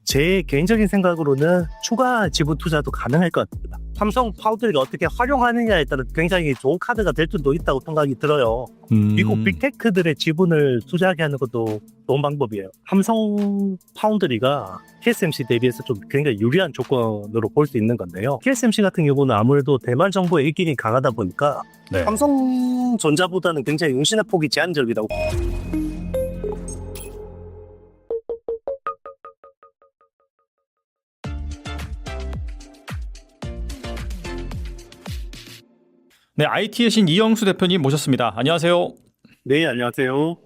제 개인적인 생각으로는 추가 지분 투자도 가능할 것 같습니다. 삼성 파운드리가 어떻게 활용하느냐에 따라 굉장히 좋은 카드가 될 수도 있다고 생각이 들어요. 미국 빅테크들의 지분을 투자하게 하는 것도 좋은 방법이에요. 삼성 파운드리가 TSMC 대비해서 좀 굉장히 유리한 조건으로 볼 수 있는 건데요. TSMC 같은 경우는 아무래도 대만 정부의 입김이 강하다 보니까 네. 삼성전자보다는 굉장히 응신의 폭이 제한적이라고. 네, IT의 신 이영수 대표님 모셨습니다. 안녕하세요. 네, 안녕하세요.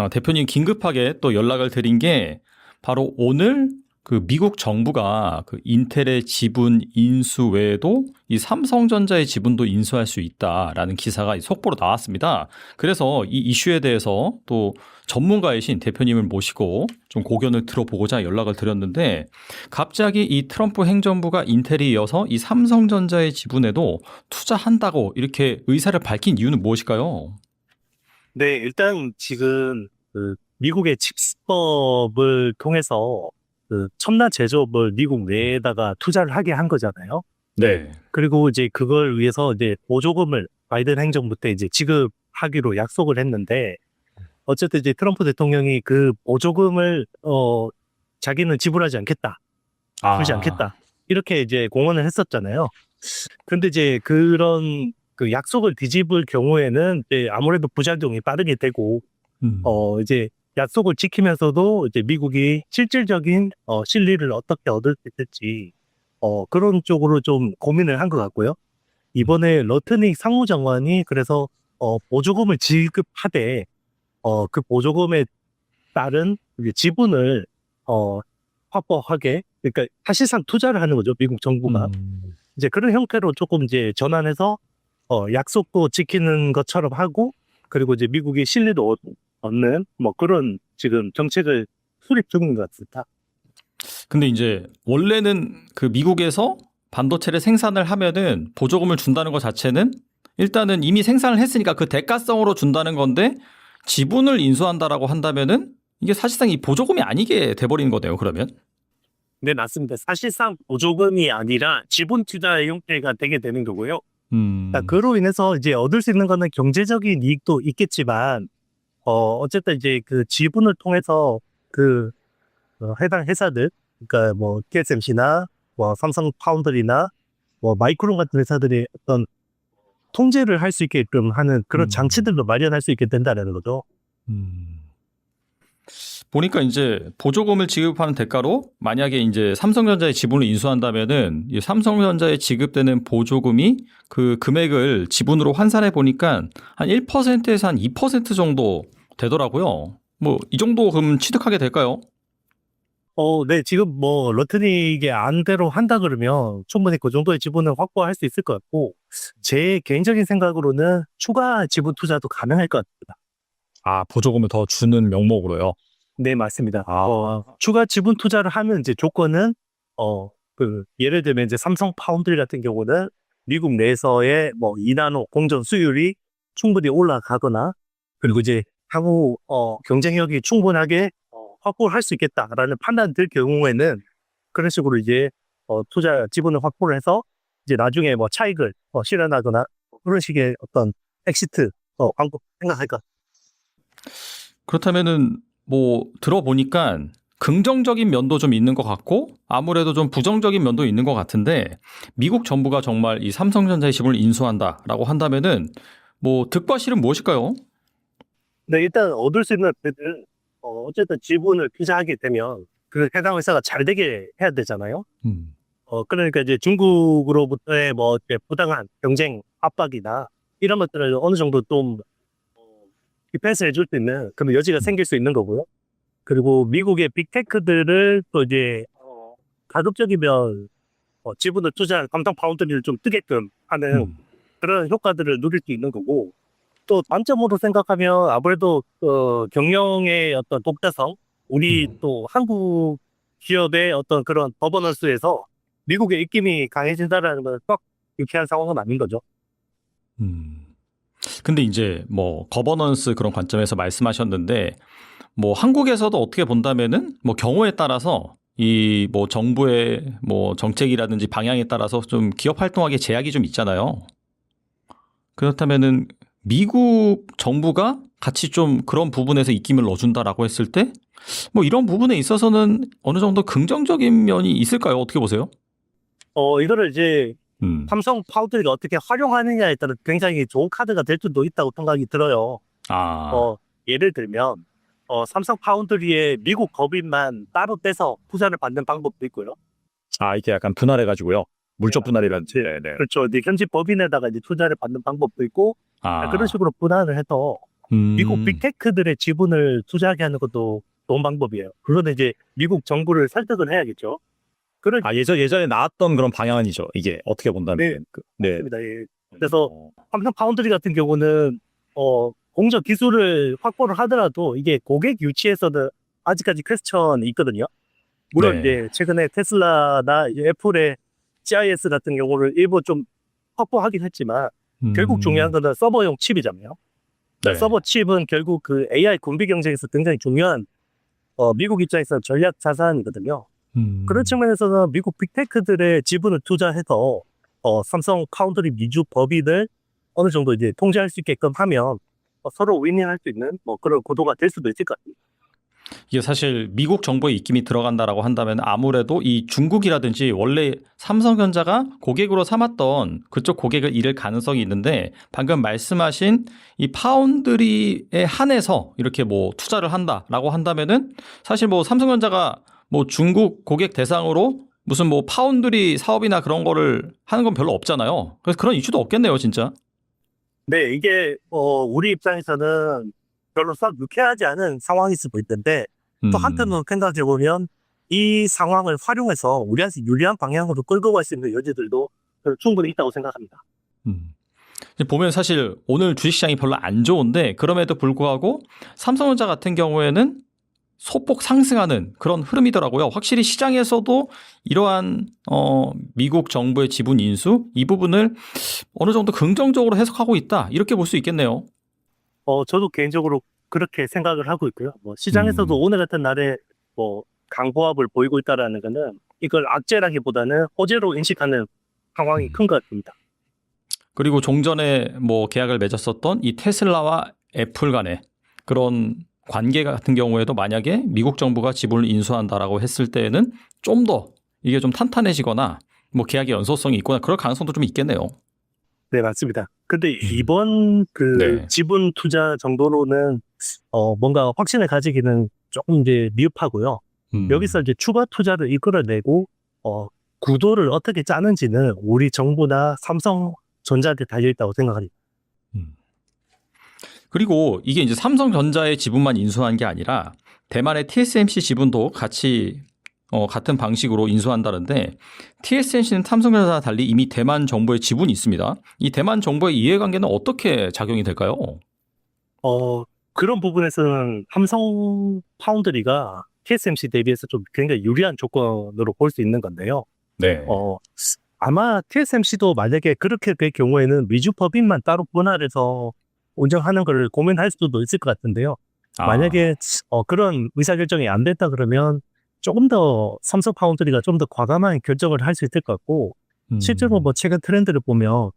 대표님 긴급하게 또 연락을 드린 게 바로 오늘 그 미국 정부가 그 인텔의 지분 인수 외에도 이 삼성전자의 지분도 인수할 수 있다라는 기사가 속보로 나왔습니다. 그래서 이 이슈에 대해서 또 전문가이신 대표님을 모시고 좀 고견을 들어보고자 연락을 드렸는데, 갑자기 이 트럼프 행정부가 인텔에 이어서 이 삼성전자의 지분에도 투자한다고 이렇게 의사를 밝힌 이유는 무엇일까요? 네, 일단 지금 그 미국의 칩스법을 통해서 그 첨단 제조업을 미국 내에다가 투자를 하게 한 거잖아요. 네. 그리고 이제 그걸 위해서 이제 보조금을 바이든 행정부 때 이제 지급하기로 약속을 했는데, 어쨌든 이제 트럼프 대통령이 그 보조금을 자기는 지불하지 않겠다, 주지 않겠다, 이렇게 이제 공언을 했었잖아요. 근데 이제 그런 그 약속을 뒤집을 경우에는 이제 아무래도 부작용이 빠르게 되고, 이제 약속을 지키면서도 이제 미국이 실질적인 실리를 어떻게 얻을 수 있을지 그런 쪽으로 좀 고민을 한 것 같고요. 이번에 러트닉 상무장관이 그래서 보조금을 지급하되 그 보조금에 따른 이제 지분을 확보하게, 그러니까 사실상 투자를 하는 거죠, 미국 정부가. 이제 그런 형태로 조금 이제 전환해서 약속도 지키는 것처럼 하고, 그리고 이제 미국이 신뢰도 얻는 뭐 그런 지금 정책을 수립 중인 것 같습니다. 근데 이제 원래는 그 미국에서 반도체를 생산을 하면은 보조금을 준다는 것 자체는 일단은 이미 생산을 했으니까 그 대가성으로 준다는 건데, 지분을 인수한다라고 한다면은 이게 사실상 이 보조금이 아니게 돼버리는 거네요, 그러면. 네, 맞습니다. 사실상 보조금이 아니라 지분 투자의 형태가 되게 되는 거고요. 그로 인해서 이제 얻을 수 있는 거는 경제적인 이익도 있겠지만, 어쨌든 이제 그 지분을 통해서 그 해당 회사들, 그러니까 뭐 TSMC나 뭐 삼성 파운드리나 뭐 마이크론 같은 회사들이 어떤 통제를 할 수 있게끔 하는 그런 장치들도 마련할 수 있게 된다는 거죠. 보니까 이제 보조금을 지급하는 대가로 만약에 이제 삼성전자의 지분을 인수한다면은 이 삼성전자에 지급되는 보조금이 그 금액을 지분으로 환산해 보니까 한 1%에서 한 2% 정도 되더라고요. 뭐 이 정도 그럼 취득하게 될까요? 네, 지금 뭐 러트닉의 안대로 한다 그러면 충분히 그 정도의 지분을 확보할 수 있을 것 같고, 제 개인적인 생각으로는 추가 지분 투자도 가능할 것 같습니다. 보조금을 더 주는 명목으로요. 네, 맞습니다. 추가 지분 투자를 하면 이제 조건은 그 예를 들면 이제 삼성 파운드리 같은 경우는 미국 내에서의 뭐 2나노 공정 수율이 충분히 올라가거나, 그리고 이제 향후 경쟁력이 충분하게 확보를 할 수 있겠다라는 판단 들 경우에는 그런 식으로 이제 투자 지분을 확보를 해서 이제 나중에 뭐 차익을 실현하거나 그런 식의 어떤 엑시트 방법 생각할까. 그렇다면은 뭐 들어보니까 긍정적인 면도 좀 있는 것 같고 아무래도 좀 부정적인 면도 있는 것 같은데, 미국 정부가 정말 이 삼성전자의 지분을 인수한다라고 한다면은 뭐 득과 실은 무엇일까요? 네, 일단 얻을 수 있는 배들은 어쨌든 지분을 투자하게 되면 그 해당 회사가 잘 되게 해야 되잖아요. 그러니까 이제 중국으로부터의 뭐 이제 부당한 경쟁 압박이나 이런 것들을 어느 정도 좀 디펜스 해줄 수 있는 그런 여지가 생길 수 있는 거고요. 그리고 미국의 빅테크들을 또 이제 가급적이면 지분을 투자한 삼성 파운드리를 좀 뜨게끔 하는 그런 효과들을 누릴 수 있는 거고, 또 단점으로 생각하면 아무래도 경영의 어떤 독자성, 우리 또 한국 기업의 어떤 그런 버버넌스에서 미국의 입김이 강해진다라는 건 썩 유쾌한 상황은 아닌 거죠. 근데 이제 뭐 거버넌스 그런 관점에서 말씀하셨는데, 뭐 한국에서도 어떻게 본다면은 뭐 경우에 따라서 이 뭐 정부의 뭐 정책이라든지 방향에 따라서 좀 기업 활동하기에 제약이 좀 있잖아요. 그렇다면은 미국 정부가 같이 좀 그런 부분에서 입김을 넣어준다라고 했을 때 뭐 이런 부분에 있어서는 어느 정도 긍정적인 면이 있을까요? 어떻게 보세요? 이거를 이제 음. 삼성 파운드리가 어떻게 활용하느냐에 따라 굉장히 좋은 카드가 될 수도 있다고 생각이 들어요. 아, 예를 들면, 삼성 파운드리의 미국 법인만 따로 떼서 투자를 받는 방법도 있고요. 아, 이게 약간 분할해가지고요. 물적 분할이라든지. 네. 그렇죠. 이제 현지 법인에다가 이제 투자를 받는 방법도 있고, 그런 식으로 분할을 해서 미국 빅테크들의 지분을 투자하게 하는 것도 좋은 방법이에요. 그런데 이제 미국 정부를 설득을 해야겠죠. 그런 아, 예전에 나왔던 그런 방향이죠. 이게 어떻게 본다면. 네. 네. 맞습니다. 예. 그래서 삼성 파운드리 같은 경우는 공적 기술을 확보를 하더라도 이게 고객 유치에서는 아직까지 퀘스천이 있거든요. 물론 네. 이제 최근에 테슬라나 이제 애플의 CIS 같은 경우를 일부 좀 확보하긴 했지만 결국 중요한 거는 서버용 칩이잖아요. 네. 서버 칩은 결국 그 AI 군비 경쟁에서 굉장히 중요한 미국 입장에서 전략 자산이거든요. 그런 측면에서는 미국 빅테크들의 지분을 투자해서 삼성 파운드리 미주 법인을 어느 정도 이제 통제할 수 있게끔 하면 서로 윈윈할 수 있는 뭐 그런 구도가 될 수도 있을 것 같아요. 이게 사실 미국 정부의 입김이 들어간다라고 한다면 아무래도 이 중국이라든지 원래 삼성전자가 고객으로 삼았던 그쪽 고객을 잃을 가능성이 있는데 방금 말씀하신 이 파운드리에 한해서 이렇게 뭐 투자를 한다라고 한다면은 사실 뭐 삼성전자가 뭐 중국 고객 대상으로 무슨 뭐 파운드리 사업이나 그런 거를 하는 건 별로 없잖아요. 그래서 그런 이슈도 없겠네요, 진짜. 네, 이게 우리 입장에서는 별로 썩 유쾌하지 않은 상황일 수도 있는데 또 한편으로 생각해 보면 이 상황을 활용해서 우리한테 유리한 방향으로 끌고 갈 수 있는 여지들도 충분히 있다고 생각합니다. 보면 사실 오늘 주식시장이 별로 안 좋은데 그럼에도 불구하고 삼성전자 같은 경우에는 소폭 상승하는 그런 흐름이더라고요. 확실히 시장에서도 이러한 미국 정부의 지분 인수 이 부분을 어느 정도 긍정적으로 해석하고 있다. 이렇게 볼 수 있겠네요. 저도 개인적으로 그렇게 생각을 하고 있고요. 뭐 시장에서도 오늘 같은 날에 뭐 강보합을 보이고 있다라는 거는 이걸 악재라기보다는 호재로 인식하는 상황이 큰 것 같습니다. 그리고 종전에 뭐 계약을 맺었었던 이 테슬라와 애플 간의 그런 관계 같은 경우에도 만약에 미국 정부가 지분을 인수한다라고 했을 때에는 좀 더 이게 좀 탄탄해지거나 뭐 계약의 연소성이 있거나 그럴 가능성도 좀 있겠네요. 네, 맞습니다. 근데 이번 네. 지분 투자 정도로는 뭔가 확신을 가지기는 조금 이제 미흡하고요. 여기서 이제 추가 투자를 이끌어내고 구도를 어떻게 짜는지는 우리 정부나 삼성전자한테 달려있다고 생각합니다. 그리고 이게 이제 삼성전자의 지분만 인수한 게 아니라 대만의 TSMC 지분도 같이 같은 방식으로 인수한다는데 TSMC는 삼성전자와 달리 이미 대만 정부의 지분이 있습니다. 이 대만 정부의 이해관계는 어떻게 작용이 될까요? 그런 부분에서는 삼성 파운드리가 TSMC 대비해서 좀 굉장히 유리한 조건으로 볼 수 있는 건데요. 네. 아마 TSMC도 만약에 그렇게 될 경우에는 미주 법인만 따로 분할해서 운영하는 걸 고민할 수도 있을 것 같은데요. 만약에 그런 의사결정이 안 됐다 그러면 조금 더 삼성 파운드리가 좀 더 과감한 결정을 할 수 있을 것 같고 실제로 뭐 최근 트렌드를 보면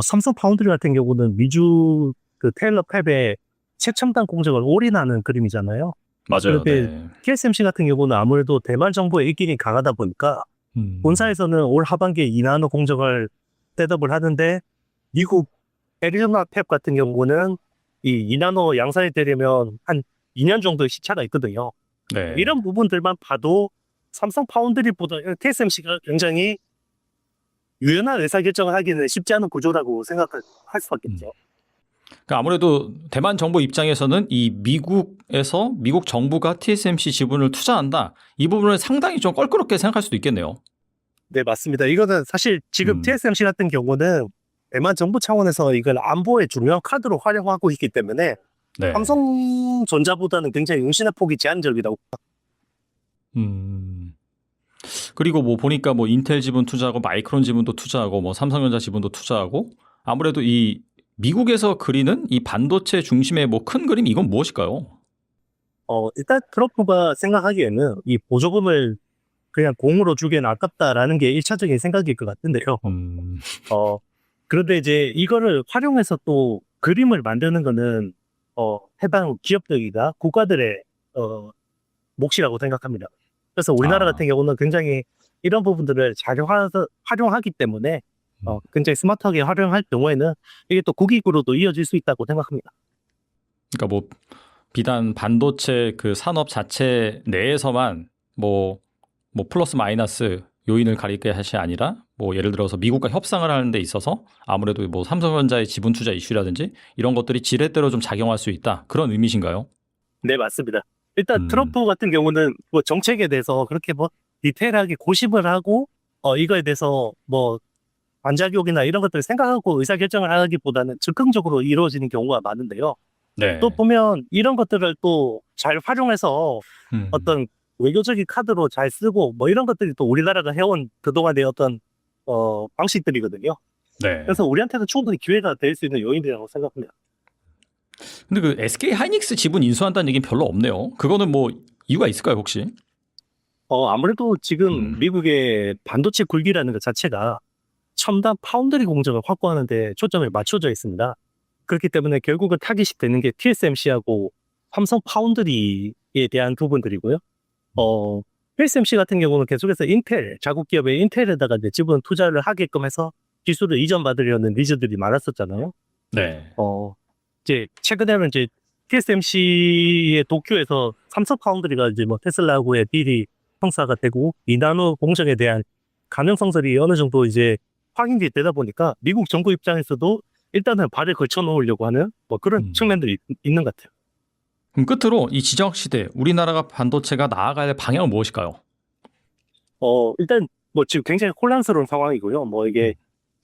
삼성 파운드리 같은 경우는 미주 그 테일러 팹의 최첨단 공정을 올인하는 그림이잖아요. 맞아요. 그런데 네. TSMC 같은 경우는 아무래도 대만 정부의 입김이 강하다 보니까 본사에서는 올 하반기에 2나노 공정을 셋업을 하는데 미국 애리조나 팹 같은 경우는 이 2나노 양산이 되려면 한 2년 정도의 시차가 있거든요. 네. 이런 부분들만 봐도 삼성 파운드리보다 TSMC가 굉장히 유연한 의사결정을 하기는 쉽지 않은 구조라고 생각할 수밖에 없죠. 그러니까 아무래도 대만 정부 입장에서는 이 미국에서 미국 정부가 TSMC 지분을 투자한다. 이 부분을 상당히 좀 껄끄럽게 생각할 수도 있겠네요. 네, 맞습니다. 이거는 사실 지금 TSMC 같은 경우는 대만 정부 차원에서 이걸 안보의 중요한 카드로 활용하고 있기 때문에 네. 삼성전자보다는 굉장히 응신의 폭이 제한적이라고. 그리고 뭐 보니까 뭐 인텔 지분 투자하고 마이크론 지분도 투자하고 뭐 삼성전자 지분도 투자하고 아무래도 이 미국에서 그리는 이 반도체 중심의 뭐 큰 그림 이건 무엇일까요? 일단 트럼프가 생각하기에는 이 보조금을 그냥 공으로 주기에는 아깝다라는 게 1차적인 생각일 것 같은데요. 그런데 이제 이거를 활용해서 또 그림을 만드는 거는 해당 기업들이나 국가들의 몫이라고 생각합니다. 그래서 우리나라 아. 같은 경우는 굉장히 이런 부분들을 잘 활용하기 때문에 굉장히 스마트하게 활용할 경우에는 이게 또 국익으로도 이어질 수 있다고 생각합니다. 그러니까 뭐 비단 반도체 그 산업 자체 내에서만 뭐 플러스 마이너스 요인을 가릴 것이 아니라 뭐 예를 들어서 미국과 협상을 하는 데 있어서 아무래도 뭐 삼성전자의 지분 투자 이슈라든지 이런 것들이 지렛대로 좀 작용할 수 있다. 그런 의미신가요? 네, 맞습니다. 일단 음. 트럼프 같은 경우는 뭐 정책에 대해서 그렇게 뭐 디테일하게 고심을 하고 이거에 대해서 뭐 반작용이나 이런 것들을 생각하고 의사결정을 하기보다는 즉흥적으로 이루어지는 경우가 많은데요. 네. 또 보면 이런 것들을 또 잘 활용해서 음. 어떤 외교적인 카드로 잘 쓰고 뭐 이런 것들이 또 우리나라가 해온 그동안의 어떤 방식들이거든요. 네. 그래서 우리한테도 충분히 기회가 될 수 있는 요인이라고 생각합니다. 근데 그 SK 하이닉스 지분 인수한다는 얘기는 별로 없네요. 그거는 뭐 이유가 있을까요, 혹시? 아무래도 지금 미국의 반도체 굴기라는 것 자체가 첨단 파운드리 공정을 확보하는 데 초점이 맞춰져 있습니다. 그렇기 때문에 결국은 타깃이 되는 게 TSMC하고 삼성 파운드리에 대한 부분들이고요. TSMC 같은 경우는 계속해서 인텔, 자국 기업의 인텔에다가 이제 지분 투자를 하게끔 해서 기술을 이전받으려는 니즈들이 많았었잖아요. 네. 이제 최근에는 이제 TSMC의 도쿄에서 삼성 파운드리가 이제 뭐 테슬라하고의 딜이 성사가 되고 이나노 공정에 대한 가능성들이 어느 정도 이제 확인이 되다 보니까 미국 정부 입장에서도 일단은 발을 걸쳐 놓으려고 하는 뭐 그런 측면들이 있는 것 같아요. 그럼 끝으로 이 지정학 시대 우리나라가 반도체가 나아갈 방향은 무엇일까요? 일단 뭐 지금 굉장히 혼란스러운 상황이고요. 뭐 이게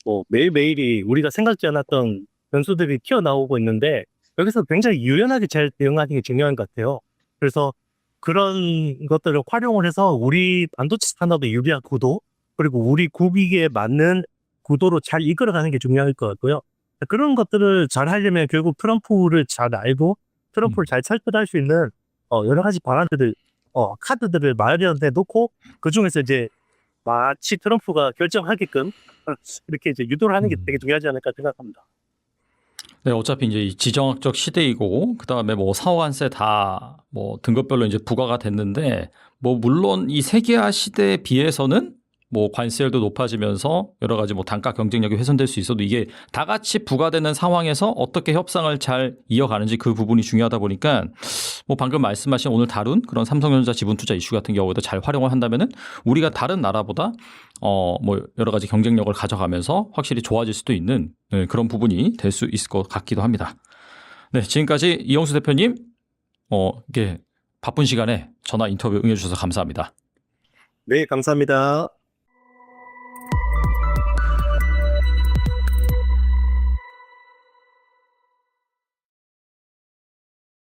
뭐 매일매일이 우리가 생각지 않았던 변수들이 튀어나오고 있는데 여기서 굉장히 유연하게 잘 대응하는 게 중요한 것 같아요. 그래서 그런 것들을 활용을 해서 우리 반도체 산업의 유리한 구도 그리고 우리 국익에 맞는 구도로 잘 이끌어가는 게 중요할 것 같고요. 그런 것들을 잘 하려면 결국 트럼프를 잘 알고 트럼프를 잘 설득할 수 있는 여러 가지 방안들을 카드들을 마련해 놓고 그 중에서 이제 마치 트럼프가 결정하게끔 이렇게 이제 유도를 하는 게 되게 중요하지 않을까 생각합니다. 네, 어차피 이제 이 지정학적 시대이고 그다음에 뭐 사후관세 다 뭐 등급별로 이제 부과가 됐는데 뭐 물론 이 세계화 시대에 비해서는 뭐 관세율도 높아지면서 여러 가지 뭐 단가 경쟁력이 훼손될 수 있어도 이게 다 같이 부과되는 상황에서 어떻게 협상을 잘 이어가는지 그 부분이 중요하다 보니까 뭐 방금 말씀하신 오늘 다룬 그런 삼성전자 지분 투자 이슈 같은 경우에도 잘 활용을 한다면은 우리가 다른 나라보다 뭐 여러 가지 경쟁력을 가져가면서 확실히 좋아질 수도 있는 그런 부분이 될 수 있을 것 같기도 합니다. 네, 지금까지 이영수 대표님 이게 바쁜 시간에 전화 인터뷰 응해주셔서 감사합니다. 네, 감사합니다.